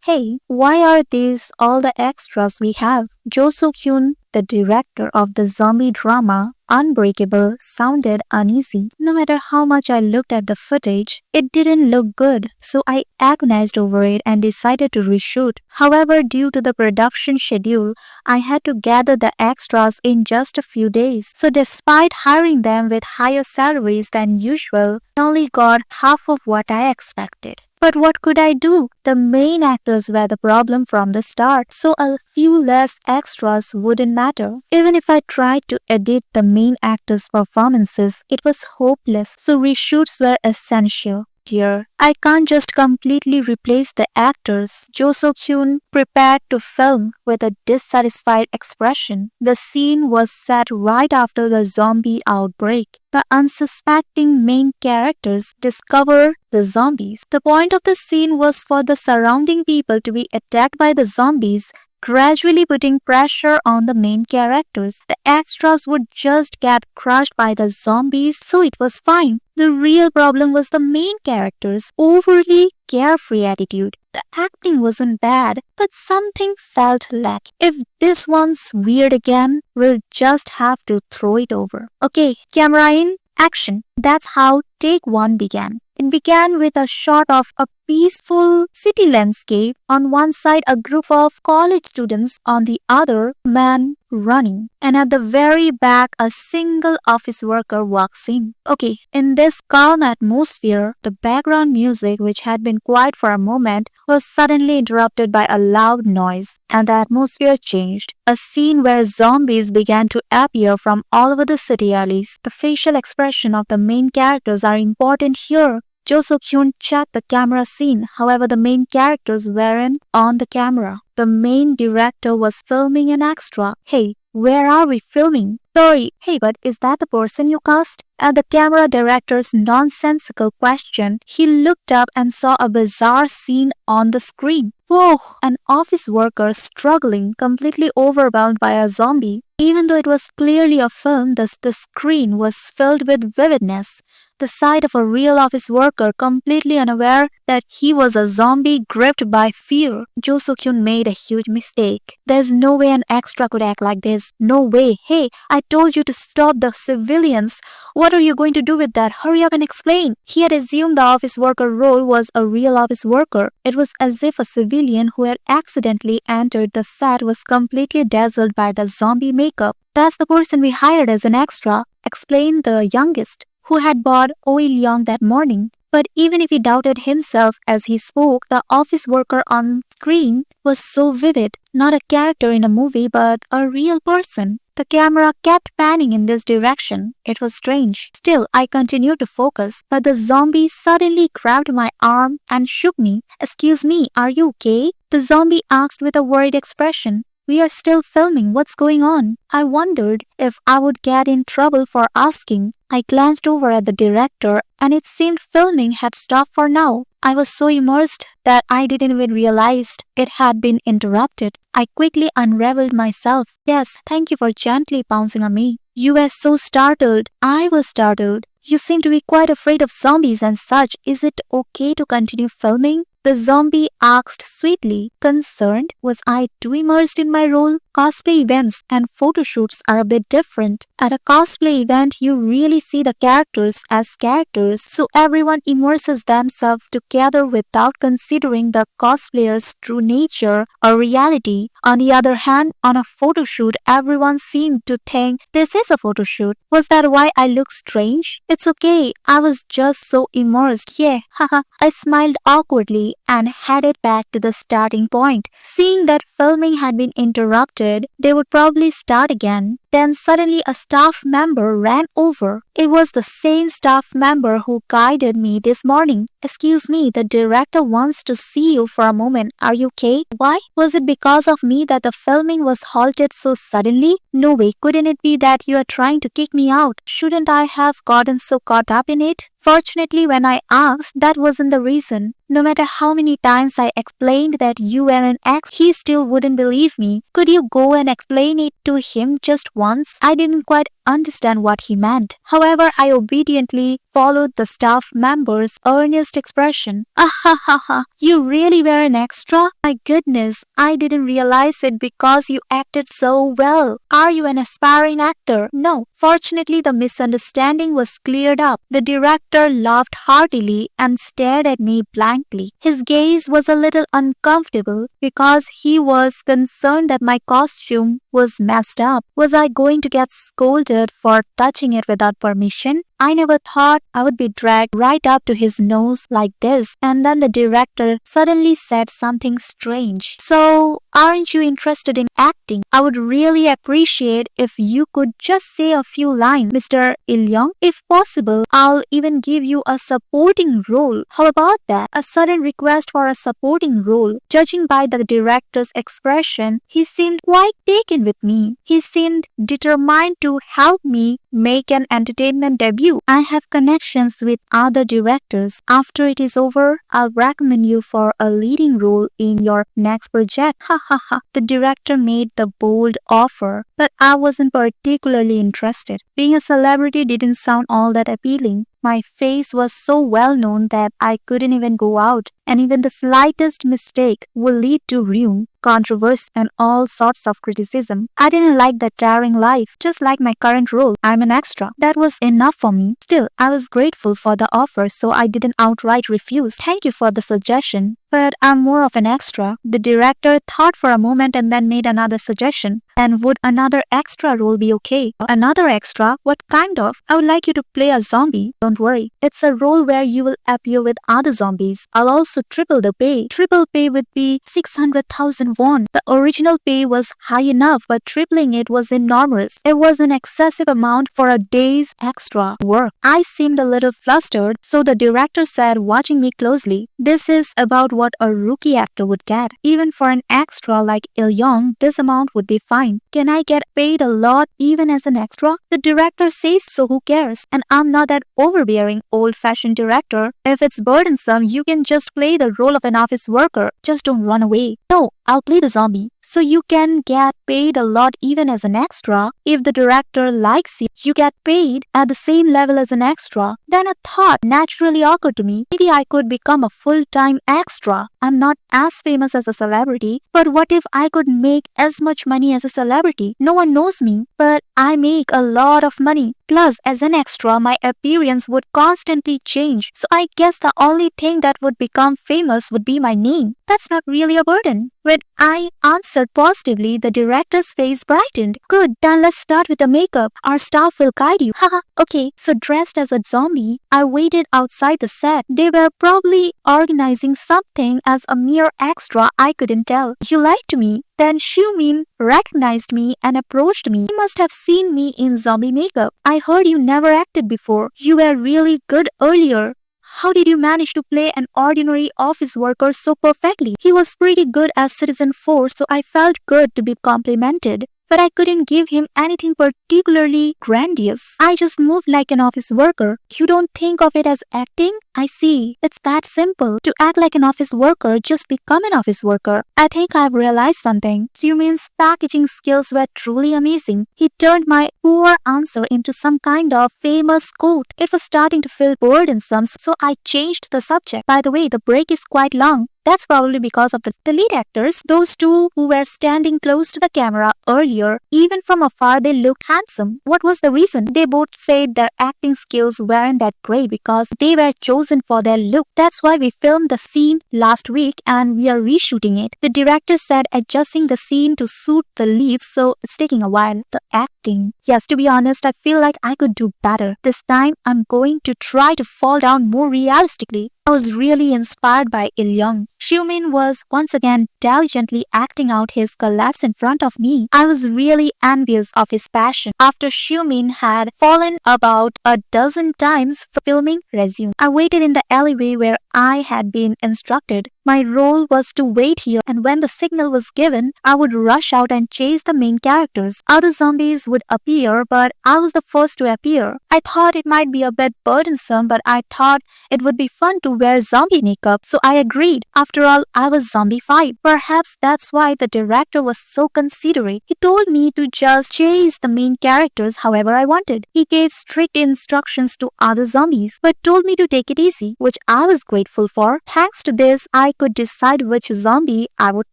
Hey, why are these all the extras we have? Jo Soo-kyun, the director of the zombie drama Unbreakable, sounded uneasy. No matter how much I looked at the footage, it didn't look good, so I agonized over it and decided to reshoot. However, due to the production schedule, I had to gather the extras in just a few days. So despite hiring them with higher salaries than usual, I only got half of what I expected. But what could I do? The main actors were the problem from the start, so a few less extras wouldn't matter. Even if I tried to edit the main actors' performances, it was hopeless, so reshoots were essential. Here, I can't just completely replace the actors. Jo Soo-kyun prepared to film with a dissatisfied expression. The scene was set right after the zombie outbreak. The unsuspecting main characters discover the zombies. The point of the scene was for the surrounding people to be attacked by the zombies, gradually putting pressure on the main characters. The extras would just get crushed by the zombies, so it was fine. The real problem was the main characters' overly carefree attitude. The acting wasn't bad, but something felt lacking. If this one's weird again, we'll just have to throw it over. Okay, camera in, action. That's how take 1 began. It began with a shot of a peaceful city landscape. On one side, a group of college students, on the other, man running. And at the very back, a single office worker walks in. Okay, in this calm atmosphere, the background music, which had been quiet for a moment, was suddenly interrupted by a loud noise, and the atmosphere changed. A scene where zombies began to appear from all over the city alleys. The facial expression of the main characters are important here. Jo Soo-kyun checked the camera scene, however the main characters weren't on the camera. The main director was filming an extra. Hey, where are we filming? Sorry, hey, but is that the person you cast? At the camera director's nonsensical question, he looked up and saw a bizarre scene on the screen. Whoa, an office worker struggling, completely overwhelmed by a zombie. Even though it was clearly a film, the screen was filled with vividness. The sight of a real office worker completely unaware that he was a zombie gripped by fear. Jo Soo-kyun made a huge mistake. There's no way an extra could act like this. No way. Hey, I told you to stop the civilians. What are you going to do with that? Hurry up and explain. He had assumed the office worker role was a real office worker. It was as if a civilian who had accidentally entered the set was completely dazzled by the zombie makeup. That's the person we hired as an extra, explained the youngest, who had bought oil young that morning. But even if he doubted himself as he spoke, the office worker on screen was so vivid, not a character in a movie but a real person. The camera kept panning in this direction. It was strange. Still, I continued to focus, but the zombie suddenly grabbed my arm and shook me. "Excuse me, are you okay?" the zombie asked with a worried expression. "We are still filming. What's going on?" I wondered if I would get in trouble for asking. I glanced over at the director and it seemed filming had stopped for now. I was so immersed that I didn't even realize it had been interrupted. I quickly unraveled myself. "Yes, thank you for gently pouncing on me. You were so startled." I was startled. "You seem to be quite afraid of zombies and such. Is it okay to continue filming?" The zombie asked sweetly. Concerned? Was I too immersed in my role? Cosplay events and photo shoots are a bit different. At a cosplay event, you really see the characters as characters, so everyone immerses themselves together without considering the cosplayer's true nature or reality. On the other hand, on a photo shoot, everyone seemed to think this is a photo shoot. Was that why I looked strange? It's okay, I was just so immersed. Yeah, haha. I smiled awkwardly and headed back to the starting point. Seeing that filming had been interrupted, they would probably start again. Then suddenly a staff member ran over. It was the same staff member who guided me this morning. "Excuse me, the director wants to see you for a moment. Are you okay?" Why? Was it because of me that the filming was halted so suddenly? No way, couldn't it be that you are trying to kick me out? Shouldn't I have gotten so caught up in it? Fortunately, when I asked, that wasn't the reason. No matter how many times I explained that you were an ex, he still wouldn't believe me. Could you go and explain it to him just once? I didn't quite understand what he meant. However, I obediently followed the staff member's earnest expression. Ah ha ha ha, you really were an extra? My goodness, I didn't realize it because you acted so well. Are you an aspiring actor? No. Fortunately, the misunderstanding was cleared up. The director laughed heartily and stared at me blankly. His gaze was a little uncomfortable because he was concerned that my costume was messed up. Was I going to get scolded for touching it without permission? I never thought I would be dragged right up to his nose like this. And then the director suddenly said something strange. So, aren't you interested in acting? I would really appreciate if you could just say a few lines, Mr. Ilyong. If possible, I'll even give you a supporting role. How about that? A sudden request for a supporting role. Judging by the director's expression, he seemed quite taken with me. He seemed determined to help me make an entertainment debut. I have connections with other directors. After it is over, I'll recommend you for a leading role in your next project. Ha ha ha. The director made the bold offer, but I wasn't particularly interested. Being a celebrity didn't sound all that appealing. My face was so well known that I couldn't even go out, and even the slightest mistake would lead to ruin, controversy, and all sorts of criticism. I didn't like that tiring life, just like my current role. I'm an extra. That was enough for me. Still, I was grateful for the offer, so I didn't outright refuse. Thank you for the suggestion, but I'm more of an extra. The director thought for a moment and then made another suggestion. And would another extra role be okay? Another extra? What kind of? I would like you to play a zombie. Don't worry. It's a role where you will appear with other zombies. I'll also triple the pay. Triple pay would be 600,000 won. The original pay was high enough, but tripling it was enormous. It was an excessive amount for a day's extra work. I seemed a little flustered, so the director said, watching me closely, "This is about what a rookie actor would get. Even for an extra like Ilyong, this amount would be fine. Can I get paid a lot even as an extra?" The director says so, who cares? And I'm not that overbearing, old-fashioned director. If it's burdensome, you can just play the role of an office worker. Just don't run away. No, I'll play the zombie. So you can get paid a lot even as an extra. If the director likes you get paid at the same level as an extra. Then a thought naturally occurred to me. Maybe I could become a full-time extra. I'm not as famous as a celebrity, but what if I could make as much money as a celebrity? No one knows me, but I make a lot of money. Plus, as an extra, my appearance would constantly change. So I guess the only thing that would become famous would be my name. That's not really a burden. When I answered positively, the director's face brightened. Good, then let's start with the makeup. Our staff will guide you. Haha, okay. So dressed as a zombie, I waited outside the set. They were probably organizing something. As a mere extra, I couldn't tell. You lied to me. Then Xiumin recognized me and approached me. He must have seen me in zombie makeup. I heard you never acted before. You were really good earlier. How did you manage to play an ordinary office worker so perfectly? He was pretty good as Citizen 4, so I felt good to be complimented. But I couldn't give him anything particularly grandiose. I just moved like an office worker. You don't think of it as acting? I see. It's that simple. To act like an office worker, just become an office worker. I think I've realized something. Xiumin's packaging skills were truly amazing. He turned my poor answer into some kind of famous quote. It was starting to feel burdensome, so I changed the subject. By the way, the break is quite long. That's probably because of the lead actors, those two who were standing close to the camera earlier. Even from afar, they looked handsome. What was the reason? They both said their acting skills weren't that great because they were chosen for their look. That's why we filmed the scene last week and we are reshooting it. The director said adjusting the scene to suit the leads, so it's taking a while. The acting. Yes, to be honest, I feel like I could do better. This time, I'm going to try to fall down more realistically. I was really inspired by Ilyong. Xiumin was once again diligently acting out his collapse in front of me. I was really envious of his passion. After Xiumin had fallen about a dozen times for filming resume, I waited in the alleyway where I had been instructed. My role was to wait here, and when the signal was given, I would rush out and chase the main characters. Other zombies would appear, but I was the first to appear. I thought it might be a bit burdensome, but I thought it would be fun to wear zombie makeup, so I agreed. After After all, I was zombified. Perhaps that's why the director was so considerate. He told me to just chase the main characters however I wanted. He gave strict instructions to other zombies, but told me to take it easy, which I was grateful for. Thanks to this, I could decide which zombie I would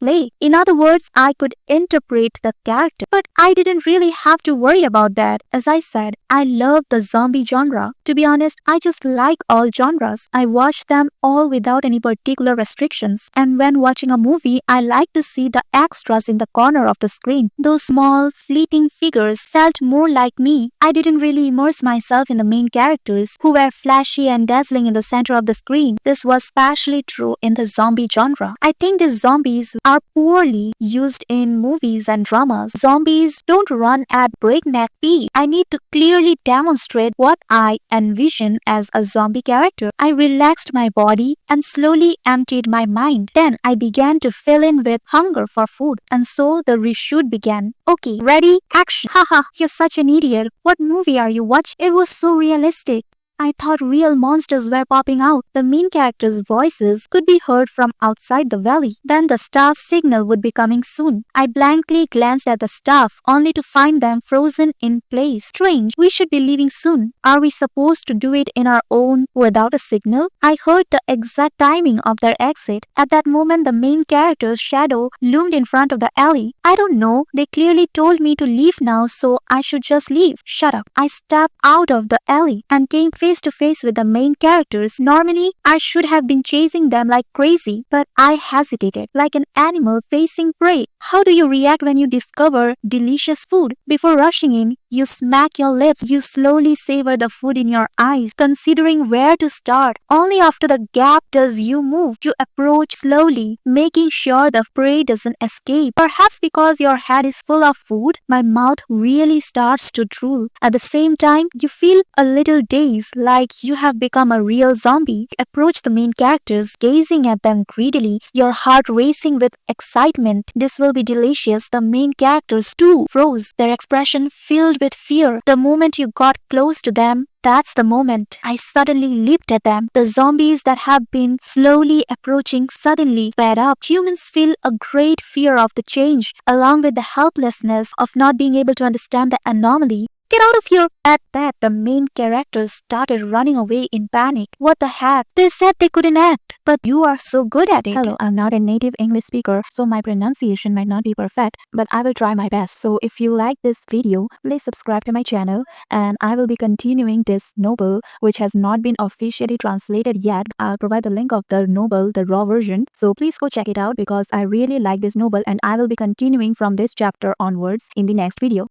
play. In other words, I could interpret the character. But I didn't really have to worry about that. As I said, I love the zombie genre. To be honest, I just like all genres. I watch them all without any particular restrictions. And when watching a movie, I like to see the extras in the corner of the screen. Those small, fleeting figures felt more like me. I didn't really immerse myself in the main characters, who were flashy and dazzling in the center of the screen. This was especially true in the zombie genre. I think these zombies are poorly used in movies and dramas. Zombies don't run at breakneck speed. I need to clearly demonstrate what I envision as a zombie character. I relaxed my body and slowly emptied my mind. Then I began to fill in with hunger for food, and so the reshoot began. Okay, ready? Action! Haha, you're such an idiot. What movie are you watching? It was so realistic. I thought real monsters were popping out. The main characters' voices could be heard from outside the valley. Then the staff signal would be coming soon. I blankly glanced at the staff, only to find them frozen in place. Strange, we should be leaving soon. Are we supposed to do it in our own without a signal? I heard the exact timing of their exit. At that moment, the main character's shadow loomed in front of the alley. I don't know. They clearly told me to leave now, so I should just leave. Shut up. I stepped out of the alley and came face to face with the main characters. Normally, I should have been chasing them like crazy, but I hesitated, like an animal facing prey. How do you react when you discover delicious food? Before rushing in, you smack your lips. You slowly savor the food in your eyes, considering where to start. Only after the gap does you move. You approach slowly, making sure the prey doesn't escape. Perhaps because your head is full of food, my mouth really starts to drool. At the same time, you feel a little dazed, like you have become a real zombie. You approach the main characters, gazing at them greedily, your heart racing with excitement. This will be delicious. The main characters too froze, their expression filled with fear. The moment you got close to them, that's the moment I suddenly leaped at them. The zombies that have been slowly approaching suddenly sped up. Humans feel a great fear of the change, along with the helplessness of not being able to understand the anomaly. Get out of here! At that, the main characters started running away in panic. What the heck? They said they couldn't act, but you are so good at it. Hello, I'm not a native English speaker, so my pronunciation might not be perfect, but I will try my best. So if you like this video, please subscribe to my channel, and I will be continuing this novel, which has not been officially translated yet. I'll provide the link of the novel, the raw version. So please go check it out because I really like this novel, and I will be continuing from this chapter onwards in the next video.